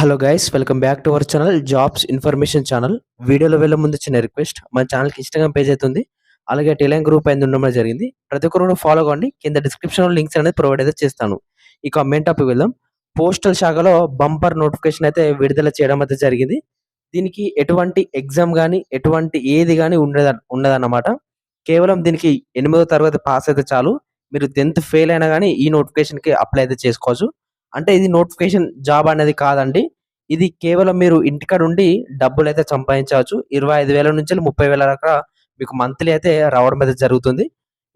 Hello guys, welcome back to our channel jobs information channel. వీడియోలో వెళ్ళే ముందు చిన్న రిక్వెస్ట్, మన ఛానల్కి ఇన్స్టాగ్రామ్ పేజ్ అయితే ఉంది, అలాగే టెలిగ్రామ్ గ్రూప్ అయితే ఉండడం జరిగింది. ప్రతి ఒక్కరు కూడా ఫాలో అవ్వండి. కింద డిస్క్రిప్షన్లో లింక్స్ అనేది ప్రొవైడ్ అయితే చేస్తాను. ఇక మెయిన్ టాపిక్ వెళ్దాం. పోస్టల్ శాఖలో బంపర్ నోటిఫికేషన్ అయితే విడుదల చేయడం అయితే జరిగింది. దీనికి ఎటువంటి ఎగ్జామ్ కానీ ఎటువంటి ఏది కానీ ఉండదన్నమాట. కేవలం దీనికి 8వ తరగతి పాస్ అయితే చాలు. మీరు 10th ఫెయిల్ అయినా కానీ ఈ నోటిఫికేషన్కి అప్లై అయితే చేసుకోవచ్చు. అంటే ఇది నోటిఫికేషన్ జాబ్ అనేది కాదండి. ఇది కేవలం మీరు ఇంటికాడ ఉండి డబ్బులైతే సంపాదించవచ్చు. 25,000 నుంచి 30,000 దాకా మీకు మంత్లీ అయితే రావడం అయితే జరుగుతుంది.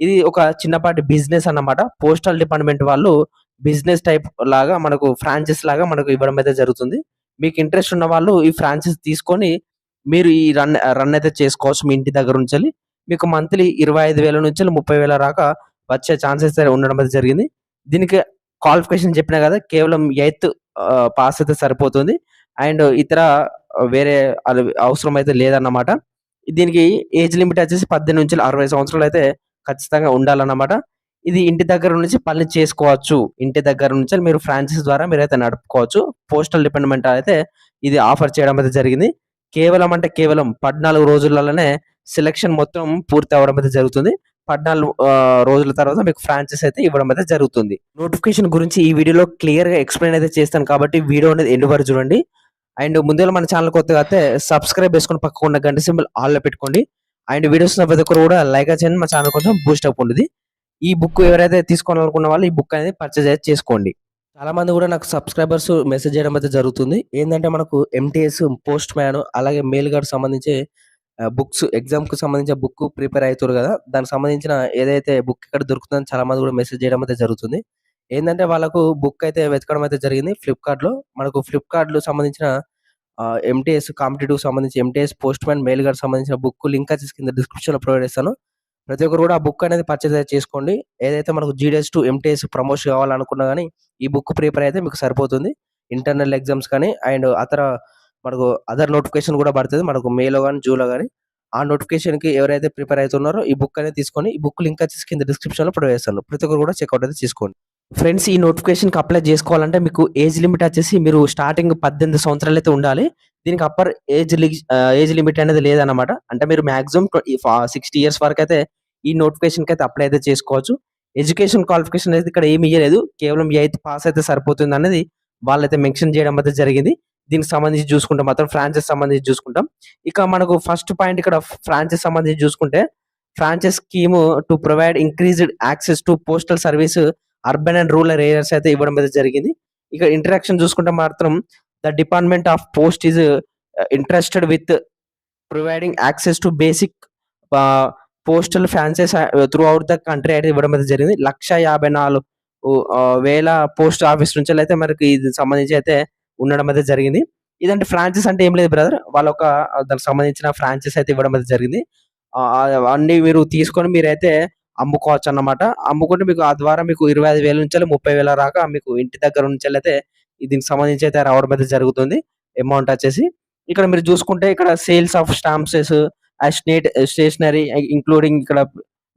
ఇది ఒక చిన్నపాటి బిజినెస్ అన్నమాట. పోస్టల్ డిపార్ట్‌మెంట్ వాళ్ళు బిజినెస్ టైప్ లాగా మనకు ఫ్రాంచైజ్ లాగా మనకు ఇవ్వడం అయితే జరుగుతుంది. మీకు ఇంట్రెస్ట్ ఉన్న వాళ్ళు ఈ ఫ్రాంచైజ్ తీసుకొని మీరు ఈ రన్ అయితే చేసుకోవచ్చు మీ ఇంటి దగ్గర నుంచెల్లి. మీకు మంత్లీ 25,000 నుంచి 30,000 దాకా వచ్చే ఛాన్సెస్ ఉండడం అయితే జరిగింది. దీనికి క్వాలిఫికేషన్ చెప్పినా కదా! కేవలం ఎయిత్ పాస్ అయితే సరిపోతుంది. అండ్ ఇతర వేరే అవసరం అయితే లేదన్నమాట. దీనికి ఏజ్ లిమిట్ వచ్చేసి 18-60 సంవత్సరాలు అయితే ఖచ్చితంగా ఉండాలన్నమాట. ఇది ఇంటి దగ్గర నుంచి పని చేసుకోవచ్చు. ఇంటి దగ్గర నుంచి మీరు ఫ్రాంచైజ్ ద్వారా మీరైతే నడుపుకోవచ్చు. పోస్టల్ డిపార్ట్‌మెంట్ అయితే ఇది ఆఫర్ చేయడం అయితే జరిగింది. కేవలం అంటే కేవలం 14 రోజులలోనే సెలక్షన్ మొత్తం పూర్తి అవ్వడం అయితే జరుగుతుంది. 14 రోజుల తర్వాత మీకు ఫ్రాంచైజ్ అయితే ఇవ్వడం అయితే జరుగుతుంది. నోటిఫికేషన్ గురించి ఈ వీడియోలో క్లియర్‌గా ఎక్స్‌ప్లెయిన్ అయితే చేస్తాను కాబట్టి వీడియో అనేది ఎండ్ వరకు చూడండి. అండ్ ముందుగా మన ఛానల్ కొత్తగా అయితే సబ్స్క్రైబ్ చేసుకొని పక్కన ఉన్న గంట సింబల్ ఆల్‌లో పెట్టుకోండి. అండ్ వీడియోస్ ప్రతి ఒక్కరు కూడా లైక్ చేయండి. మా ఛానల్ కొంచెం బూస్ట్ అప్ ఉంటది. ఈ బుక్ ఎవరైతే తీసుకోవాలనుకున్న వాళ్ళు ఈ బుక్ అనేది పర్చేజ్ అయితే చేసుకోండి. చాలా మంది కూడా నాకు సబ్స్క్రైబర్స్ మెసేజ్ చేయడం అయితే జరుగుతుంది. ఏందంటే మనకు ఎంటీఎస్, పోస్ట్ మ్యాన్ అలాగే మెయిల్ గార్డ్ సంబంధించి బుక్స్ ఎగ్జామ్‌కి సంబంధించిన బుక్ ప్రిపేర్ అయితుర్రు గదా! దానికి సంబంధించిన ఏదైతే బుక్ ఎక్కడ దొరుకుతుందని చాలా మంది కూడా మెసేజ్ చేయడం అయితే జరుగుతుంది. ఏందంటే వాళ్ళకు బుక్ అయితే వెతకడం అయితే జరిగింది ఫ్లిప్‌కార్ట్‌లో. మనకు ఫ్లిప్‌కార్ట్‌లో సంబంధించిన ఎంటీఎస్ కాంపిటీటివ్‌కి సంబంధించి MTS, post man, mail gourd సంబంధించిన బుక్ లింక్ వచ్చేసి కింద డిస్క్రిప్షన్‌లో ప్రొవైడ్ చేస్తాను. ప్రతి ఒక్కరు కూడా ఆ బుక్ అనేది పర్చేజ్ అయితే చేసుకోండి. ఏదైతే మనకు జీడీఎస్ టు ఎంటీఎస్ ప్రమోషన్ కావాలనుకున్నా గాని ఈ బుక్ ప్రిపేర్ అయితే మీకు సరిపోతుంది. ఇంటర్నల్ ఎగ్జామ్స్ కానీ అండ్ మనకు అదర్ నోటిఫికేషన్ కూడా పడతది. మనకు మేలో గాని, జూన్‌లో గాని. ఆ నోటిఫికేషన్‌కి ఎవరైతే ప్రిపేర్ అయితున్నారో ఈ బుక్ అనేది తీసుకొని ఈ బుక్ లింక్ వచ్చేసి కింద డిస్క్రిప్షన్‌లో ప్రొవైడ్ చేస్తాను. ప్రతి ఒక్కరు కూడా చెక్‌ఔట్ అయితే చేసుకోండి. ఫ్రెండ్స్, ఈ నోటిఫికేషన్‌కి అప్లై చేసుకోవాలంటే మీకు ఏజ్ లిమిట్ వచ్చేసి మీరు స్టార్టింగ్ 18 సంవత్సరాలు అయితే ఉండాలి. దీనికి అప్పర్ ఏజ్ లిమిట్ అనేది లేదన్నమాట. అంటే మీరు మాక్సిమం 60 ఇయర్స్ వరకైతే ఈ నోటిఫికేషన్‌కి అయితే అప్లై అయితే చేసుకోవచ్చు. ఎడ్యుకేషన్ క్వాలిఫికేషన్ అయితే ఇక్కడ ఏమి ఇయ్యలేదు. కేవలం 8th పాస్ అయితే సరిపోతుందనేది వాళ్ళైతే మెన్షన్ చేయడం అయితే జరిగింది. దీనికి సంబంధించి చూసుకుంటే మాత్రం ఫ్రాంచైజ్ సంబంధించి చూసుకుంటాం. ఇక మనకు ఫస్ట్ పాయింట్ ఇక్కడ ఫ్రాంచైజ్ సంబంధించి చూసుకుంటే franchise scheme to provide increased access to postal service urban and rural areas అయితే ఇవ్వడం అయితే జరిగింది. ఇక ఇంటరాక్షన్ చూసుకుంటే మాత్రం the department of post is interested with providing access to basic postal franchise through out the country అయితే ఇవ్వడం అయితే జరిగింది. 154,000 పోస్ట్ ఆఫీస్ నుంచి అయితే మనకి ఇది సంబంధించి అయితే ఉండడం అయితే జరిగింది. ఇదంటే ఫ్రాంచైజ్ అంటే ఏం లేదు బ్రదర్. వాళ్ళొక దానికి సంబంధించిన ఫ్రాంచైజ్ అయితే ఇవ్వడం అయితే జరిగింది. అవన్నీ మీరు తీసుకొని మీరైతే అమ్ముకోవచ్చన్నమాట. అమ్ముకుంటే మీకు ఆ ద్వారా మీకు 25,000 నుంచి 30,000 దాకా మీకు ఇంటి దగ్గర నుంచెల్లయితే దీనికి సంబంధించి అయితే రావడం అయితే జరుగుతుంది. అమౌంట్ వచ్చేసి. ఇక్కడ మీరు చూసుకుంటే ఇక్కడ సేల్స్ ఆఫ్ స్టాంప్సెస్, స్టేషనరీ ఇంక్లూడింగ్ ఇక్కడ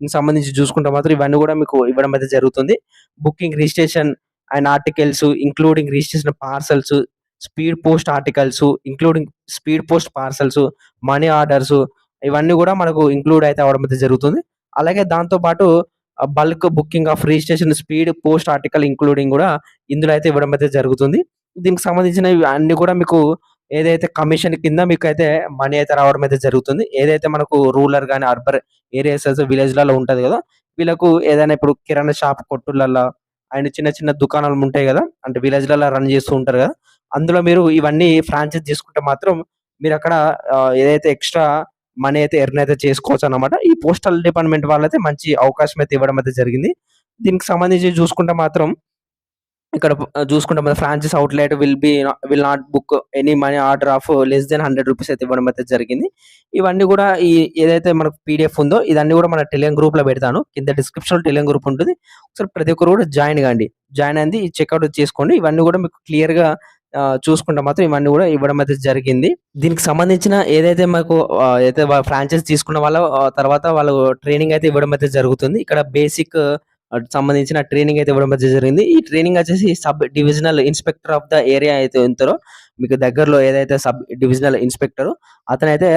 దీనికి సంబంధించి చూసుకుంటే మాత్రం ఇవన్నీ కూడా మీకు ఇవ్వడం అయితే జరుగుతుంది. Booking, registration and articles including registration parcels, speed post articles including speed post parcels, money orders ఇవన్నీ కూడా మనకు ఇంక్లూడ్ అయితే అవ్వడం అయితే జరుగుతుంది. అలాగే దాంతో పాటు bulk booking of registration, speed post article including కూడా ఇందులో అయితే ఇవ్వడం అయితే జరుగుతుంది. దీనికి సంబంధించినవి అన్నీ కూడా మీకు ఏదైతే కమిషన్ కింద మీకైతే మనీ అయితే రావడం అయితే జరుగుతుంది. ఏదైతే మనకు రూరల్ గాని, అర్బన్ ఏరియాస్ విలేజ్‌లలో ఉంటది గదా! వీళ్ళకు ఏదైనా ఇప్పుడు కిరాణా షాప్ కొట్టులల్ల అండ్ చిన్న చిన్న దుకాణాలు ఉంటాయి గదా! అంటే విలేజ్‌లలో రన్ చేస్తూ ఉంటారు గదా! అందులో మీరు ఇవన్నీ ఫ్రాంచైజ్ తీసుకుంటే మాత్రం మీరక్కడ ఏదైతే ఎక్స్‌ట్రా మనీ అయితే ఎర్న్ అయితే చేసుకోవచ్చన్నమాట. ఈ పోస్టల్ డిపార్ట్‌మెంట్ వాళ్ళైతే మంచి అవకాశం అయితే ఇవ్వడం అయితే జరిగింది. దీనికి సంబంధించి చూసుకుంటే మాత్రం ఇక్కడ చూసుకుంటే మన franchise outlet will not book any money order of less than ₹100 అయితే ఇవ్వడం అయితే జరిగింది. ఇవన్నీ కూడా ఏదైతే మనకు పీడీఎఫ్ ఉందో ఇదన్నీ కూడా మన టెలిగ్రామ్ గ్రూప్‌లో పెడతాను. కింద డిస్క్రిప్షన్‌లో టెలిగ్రామ్ గ్రూప్ ఉంటుంది. ఒకసారి ప్రతి ఒక్కరు కూడా జాయిన్ కాండి. జాయిన్ అయ్యి చెక్‌ఔట్ చేసుకోండి. ఇవన్నీ కూడా మీకు క్లియర్‌గా చూసుకుంటే మాత్రం ఇవన్నీ కూడా ఇవ్వడం అయితే జరిగింది. దీనికి సంబంధించిన ఏదైతే మాకు అయితే ఫ్రాంచైజ్ తీసుకున్న వాళ్ళ తర్వాత వాళ్ళు ట్రైనింగ్ అయితే ఇవ్వడం అయితే జరుగుతుంది. ఇక్కడ బేసిక్ సంబంధించిన ట్రైనింగ్ అయితే ఇవ్వడం అయితే జరిగింది. ఈ ట్రైనింగ్ వచ్చేసి sub divisional inspector of the area అయితే ఉంటారో మీకు దగ్గరలో ఏదైతే సబ్ డివిజనల్ ఇన్స్‌పెక్టరో అతనైతే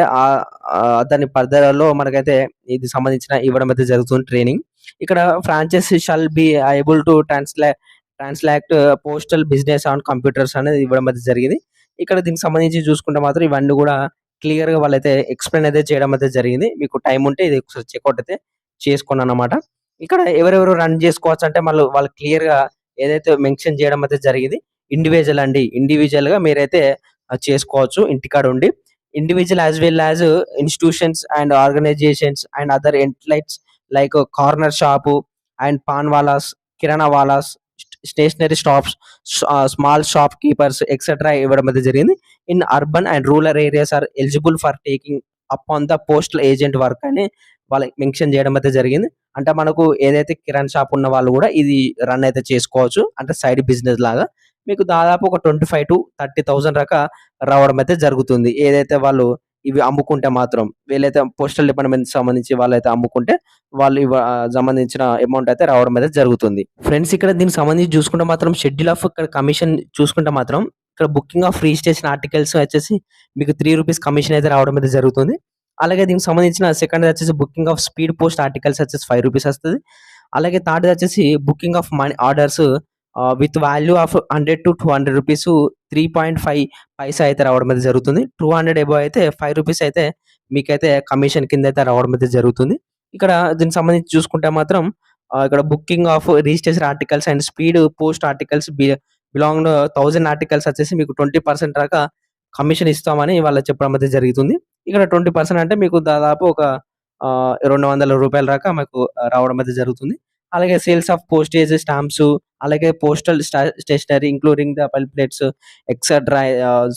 అతని పరిధిలో మనకైతే ఇది సంబంధించిన ఇవ్వడం అయితే జరుగుతుంది ట్రైనింగ్. ఇక్కడ franchisee shall be able to transact postal business on computers అనేది ఇవ్వడం అయితే జరిగింది. ఇక్కడ దీనికి సంబంధించి చూసుకుంటే మాత్రం ఇవన్నీ గూడా క్లియర్‌గా వాళ్ళైతే ఎక్స్‌ప్లెయిన్ అయితే చేయడం అయితే జరిగింది. మీకు టైమ్ ఉంటే ఇది ఒకసారి చెక్‌ఔట్ అయితే చేసుకోండన్నమాట. ఇక్కడ ఎవరెవరు రన్ చేసుకోవచ్చంటే వాళ్ళు క్లియర్‌గా ఏదైతే మెన్షన్ చేయడం అయితే జరిగింది. ఇండివిడ్యువల్ అండి. ఇండివిడ్యువల్‌గా మీరైతే చేసుకోవచ్చు ఇంటికాడుండి. Individual as well as institutions and organisations and other employees like corner shop and paan wallahs, kirana wallahs, stationery shops, small shop keepers etcetera ఇవ్వడం అయితే జరిగింది. In urban and rural areas are eligible for taking up on the postal agent work అని వాళ్ళకి mention చేయడం అయితే జరిగింది. అంటే మనకు ఏదైతే కిరాణా షాప్ ఉన్న వాళ్ళు గూడా ఇది రన్ అయితే చేసుకోవచ్చు. అంటే సైడ్ బిజినెస్ లాగా. మీకు దాదాపు ఒక 25,000-30,000 రావడం అయితే జరుగుతుంది. ఏదైతే వాళ్ళు ఇవి అమ్ముకుంటే మాత్రం వీళ్ళైతే పోస్టల్ డిపార్ట్‌మెంట్‌కి సంబంధించి వాళ్ళైతే అమ్ముకుంటే వాళ్ళు సంబంధించిన అమౌంట్ అయితే రావడం అయితే జరుగుతుంది. ఫ్రెండ్స్ ఇక్కడ దీనికి సంబంధించి చూసుకుంటే మాత్రం షెడ్యూల్ ఆఫ్ ఇక్కడ కమిషన్ చూసుకుంటే మాత్రం ఇక్కడ బుకింగ్ ఆఫ్ రిజిస్ట్రేషన్ ఆర్టికల్స్ వచ్చేసి మీకు రూ. 3 కమిషన్ అయితే రావడం అయితే జరుగుతుంది. అలాగే దీనికి సంబంధించిన సెకండ్ వచ్చేసి booking of speed post articles వచ్చేసి రూ. 5 వస్తది. అలాగే థర్డ్ వచ్చేసి booking of money orders with value of రూ. 100-200 3.5 పైసా అయితే రావడం అయితే జరుగుతుంది. 200 అబోవ్ అయితే రూ. 5 అయితే మీకైతే కమిషన్ కింద అయితే రావడం అయితే జరుగుతుంది. ఇక్కడ దీనికి సంబంధించి చూసుకుంటే మాత్రం ఇక్కడ booking of registration articles and speed post articles belong 1000 articles వచ్చేసి మీకు 20% కమిషన్ ఇస్తామని వాళ్ళు చెప్పడం అయితే జరుగుతుంది. ఇక్కడ 20% అంటే మీకు దాదాపు ఒక రూ. 200 మీకు రావడం అయితే జరుగుతుంది. అలాగే సేల్స్ ఆఫ్ పోస్టేజ్ స్టాంప్స్, అలాగే postal stationery including the pamphlets etcetera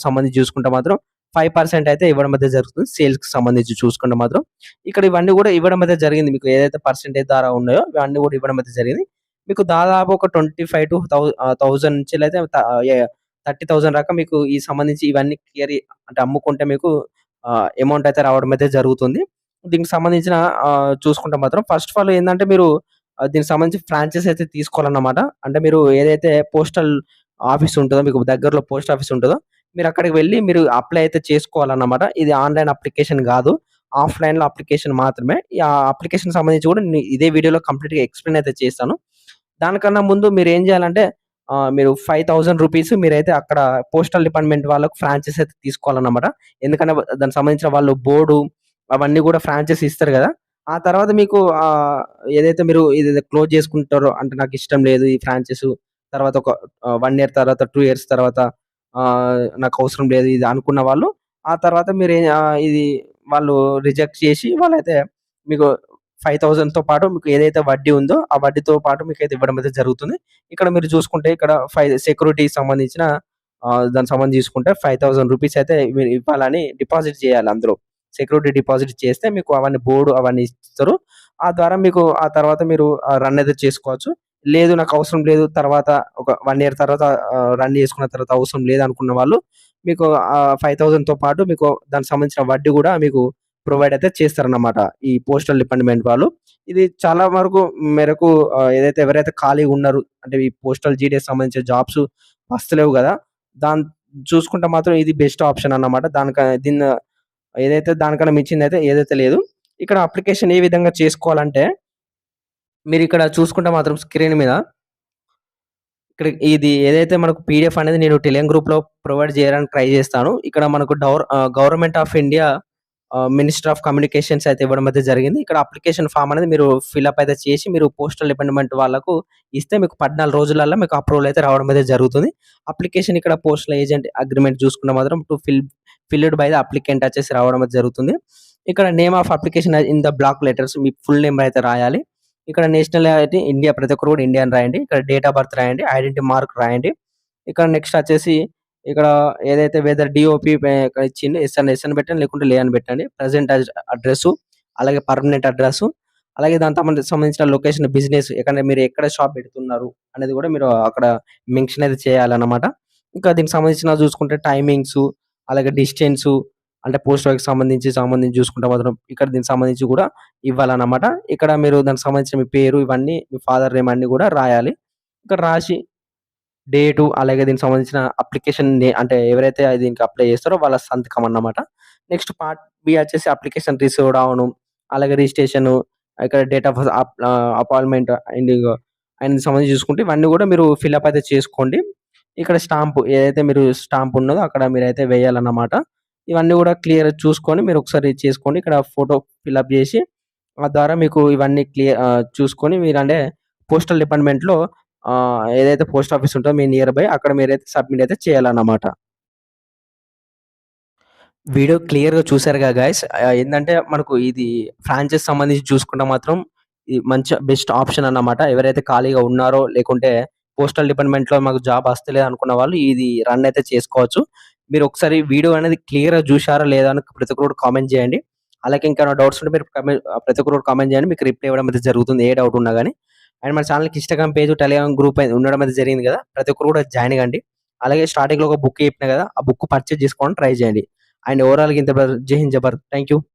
సంబంధించి చూసుకుంటే మాత్రం 5% అయితే ఇవ్వడం అయితే జరుగుతుంది. సేల్స్‌కి సంబంధించి చూసుకుంటే మాత్రం. ఇక్కడ ఇవన్నీ గూడా ఇవ్వడం అయితే జరిగింది. మీకు ఏదైతే పర్సెంటేజ్ ద్వారా ఉన్నాయో ఇవన్నీ గూడా ఇవ్వడం అయితే జరిగింది. మీకు దాదాపు ఒక 25,000 నుంచెలైతే 30,000 మీకు ఈ సంబంధించి ఇవన్నీ అంటే అమ్ముకుంటే మీకు అమౌంట్ అయితే రావడం అయితే జరుగుతుంది. దీనికి సంబంధించిన చూసుకుంటే మాత్రం ఫస్ట్ ఆఫ్ ఆల్ ఏందంటే మీరు దీనికి సంబంధించి ఫ్రాంచైజ్ అయితే తీసుకోవాలన్నమాట. అంటే మీరు ఏదైతే పోస్టల్ ఆఫీస్ ఉంటదో మీకు దగ్గరలో పోస్ట్ ఆఫీస్ ఉంటదో మీరక్కడికి వెళ్లి మీరు అప్లై అయితే చేసుకోవాలన్నమాట. ఇది ఆన్‌లైన్ అప్లికేషన్ గాదు. ఆఫ్‌లైన్‌లో అప్లికేషన్ మాత్రమే. ఈ అప్లికేషన్‌కి సంబంధించి గూడా ఇదే వీడియోలో కంప్లీట్‌గా ఎక్స్‌ప్లెయిన్ అయితే చేస్తాను. దానికన్నా ముందు మీరేం జేయాలంటే మీరు రూ. 5,000 మీరైతే అక్కడ పోస్టల్ డిపార్ట్‌మెంట్ వాళ్ళకి ఫ్రాంచైజ్ అయితే తీసుకోవాలన్నమాట. ఎందుకంటే దానికి సంబంధించిన వాళ్ళు బోర్డు అవన్నీ గూడా ఫ్రాంచైజ్ ఇస్తారు గదా! ఆ తర్వాత మీకు ఏదైతే మీరు ఇది క్లోజ్ చేసుకుంటారో అంటే నాకిష్టం లేదు ఈ ఫ్రాంచైసు తర్వాత ఒక 1 ఇయర్ తర్వాత, 2 ఇయర్స్ తర్వాత నాకవసరం లేదు ఇది అనుకున్న వాళ్ళు, ఆ తర్వాత ఇది వాళ్ళు రిజెక్ట్ చేసి వాళ్ళైతే మీకు 5,000తో పాటు మీకు ఏదైతే వడ్డీ ఉందో, ఆ వడ్డీతో పాటు మీకైతే ఇవ్వడం అయితే జరుగుతుంది. ఇక్కడ మీరు చూసుకుంటే ఇక్కడ సెక్యూరిటీకి సంబంధించిన దానికి సంబంధించి చూసుకుంటే రూ. 5,000 అయితే మీరు ఇవ్వాలని డిపాజిట్ చేయాలి అందులో. సెక్యూరిటీ డిపాజిట్ చేస్తే మీకు అవన్నీ బోర్డ్ అవన్నీ ఇస్తారు. ఆ ద్వారా మీకు ఆ తర్వాత మీరు రన్ అయితే చేసుకోవచ్చు. లేదు నాకవసరం లేదు తర్వాత ఒక 1 ఇయర్ తర్వాత రన్ చేసుకున్న తర్వాత అవసరం లేదనుకున్న వాళ్ళు మీకు 5,000తో పాటు మీకు దానికి సంబంధించిన వడ్డీ గూడా మీకు ప్రొవైడ్ అయితే చేస్తారన్నమాట. ఈ పోస్టల్ డిపార్ట్‌మెంట్ వాళ్ళు. ఇది చాలా వరకు మేరకు ఏదైతే ఎవరైతే ఖాళీగా ఉన్నారో అంటే ఈ పోస్టల్ జీడీఎస్ సంబంధించిన జాబ్స్ వస్తలేవు గదా! దాన్ని చూసుకుంటే మాత్రం ఇది బెస్ట్ ఆప్షన్ అన్నమాట. ఏదైతే దానికన్నా మించిందయితే ఏదైతే లేదు. ఇక్కడ అప్లికేషన్ ఏ విధంగా చేసుకోవాలంటే మీరిక్కడ చూసుకుంటే మాత్రం స్క్రీన్ మీద ఇక్కడ ఇది ఏదైతే మనకు పీడీఎఫ్ అనేది నేను టెలిగ్రామ్ గ్రూప్‌లో ప్రొవైడ్ చేయడానికి ట్రై చేస్తాను. ఇక్కడ మనకు government of India minister of communications అయితే ఇవ్వడం అయితే జరిగింది. ఇక్కడ అప్లికేషన్ ఫార్మ్ అనేది మీరు ఫిలప్ అయితే చేసి మీరు పోస్టల్ డిపార్ట్‌మెంట్ వాళ్ళకు ఇస్తే మీకు 14 రోజులల్లో మీకు అప్రూవల్ అయితే రావడం అయితే జరుగుతుంది. అప్లికేషన్ ఇక్కడ పోస్టల్ ఏజెంట్ అగ్రీమెంట్ చూసుకుంటే మాత్రం ఫిల్డ్ బై ద అప్లికెంట్ వచ్చేసి రావడం అయితే జరుగుతుంది. ఇక్కడ name of application in the block letters మీ ఫుల్ నేమ్ అయితే రాయాలి. ఇక్కడ నేషనాలిటీ ఇండియా ప్రతి ఒక్కరు కూడా ఇండియన్ రాయండి. ఇక్కడ డేట్ ఆఫ్ బర్త్ రాయండి. ఐడెంటిటీ మార్క్ రాయండి. ఇక్కడ నెక్స్ట్ వచ్చేసి ఇక్కడ ఏదైతే వెదర్ డీఓపీ ఇచ్చిండు ఎస్ అని పెట్టండి లేకుంటే లే అని పెట్టండి. ప్రెజెంట్ అడ్రెస్సు, అలాగే పర్మనెంట్ అడ్రెస్సు, అలాగే దానికి సంబంధించిన లొకేషన్ బిజినెస్ మీరు ఎక్కడ షాప్ పెడుతున్నారు అనేది కూడా మీరు అక్కడ మెన్షన్ అయితే చేయాలన్నమాట. ఇంకా దీనికి సంబంధించిన చూసుకుంటే టైమింగ్సు, అలాగే డిస్టెన్సు అంటే పోస్ట్ వర్క్‌కి సంబంధించి చూసుకుంటే మాత్రం ఇక్కడ దీనికి సంబంధించి కూడా ఇవ్వాలన్నమాట. ఇక్కడ మీరు దానికి సంబంధించిన మీ పేరు ఇవన్నీ మీ ఫాదర్ నేమ్ అన్నీ కూడా రాయాలి. ఇక్కడ రాసి డేటు, అలాగే దీనికి సంబంధించిన అప్లికేషన్ అంటే ఎవరైతే దీనికి అప్లై చేస్తారో వాళ్ళ సంతకం అన్నమాట. నెక్స్ట్ పార్ట్ బి వచ్చేసి అప్లికేషన్ రిసీవ్డ్ అవ్వడం, అలాగే రిజిస్ట్రేషను, ఇక్కడ డేట్ ఆఫ్ అపాయింట్‌మెంట్ ఆయనకి సంబంధించి చూసుకుంటే ఇవన్నీ గూడా మీరు ఫిలప్ అయితే చేసుకోండి. ఇక్కడ స్టాంపు ఏదైతే మీరు స్టాంప్ ఉన్నదో అక్కడ మీరైతే వేయాలన్నమాట. ఇవన్నీ గూడా క్లియర్‌గా చూసుకొని మీరొకసారి చేసుకోండి. ఇక్కడ ఫోటో ఫిలప్ జేసి ద్వారా మీకు ఇవన్నీ చూసుకొని మీరంటే పోస్టల్ డిపార్ట్‌మెంట్‌లో ఏదైతే పోస్ట్ ఆఫీస్ ఉంటదో మీ నియర్ బై అక్కడ మీరైతే సబ్మిట్ అయితే చేయాలన్నమాట. వీడియో క్లియర్‌గా చూసారుగా గైస్. ఏందంటే మనకు ఇది ఫ్రాంచైజ్ సంబంధించి చూసుకుంటే మాత్రం ఈ మంచి బెస్ట్ ఆప్షన్ అన్నమాట. ఎవరైతే ఖాళీగా ఉన్నారో లేకుంటే పోస్టల్ డిపార్ట్‌మెంట్‌లో మాకు జాబ్ వస్తలేదు అనుకున్న వాళ్ళు ఇది రన్ అయితే చేసుకోవచ్చు. మీరు ఒకసారి వీడియో అనేది క్లియర్‌గా చూసారా లేదా అని ప్రతి ఒక్కరు కామెంట్ చేయండి. అలాగే ఇంకేమైనా డౌట్స్ ఉంటే మీరు ప్రతి ఒక్కరు కామెంట్ చేయండి. మీకు రిప్లై ఇవ్వడం అయితే జరుగుతుంది. ఏ డౌట్ ఉన్నా గాని. అండ్ మన ఛానెల్‌కి ఇన్‌స్టాగ్రామ్ పేజ్, టెలిగ్రామ్ గ్రూప్ అయితే ఉండడం అయితే జరిగింది కదా! ప్రతి ఒక్కరు కూడా జాయిన్ కండి. అలాగే స్టార్టింగ్‌లో ఒక బుక్ చెప్పినా కదా! ఆ బుక్ పర్చేజ్ చేసుకోవడానికి ట్రై చేయండి. అండ్ ఓవరాల్‌గా ఇంత బ్రదర్. జై హింద్ జై భారత్. Thank you.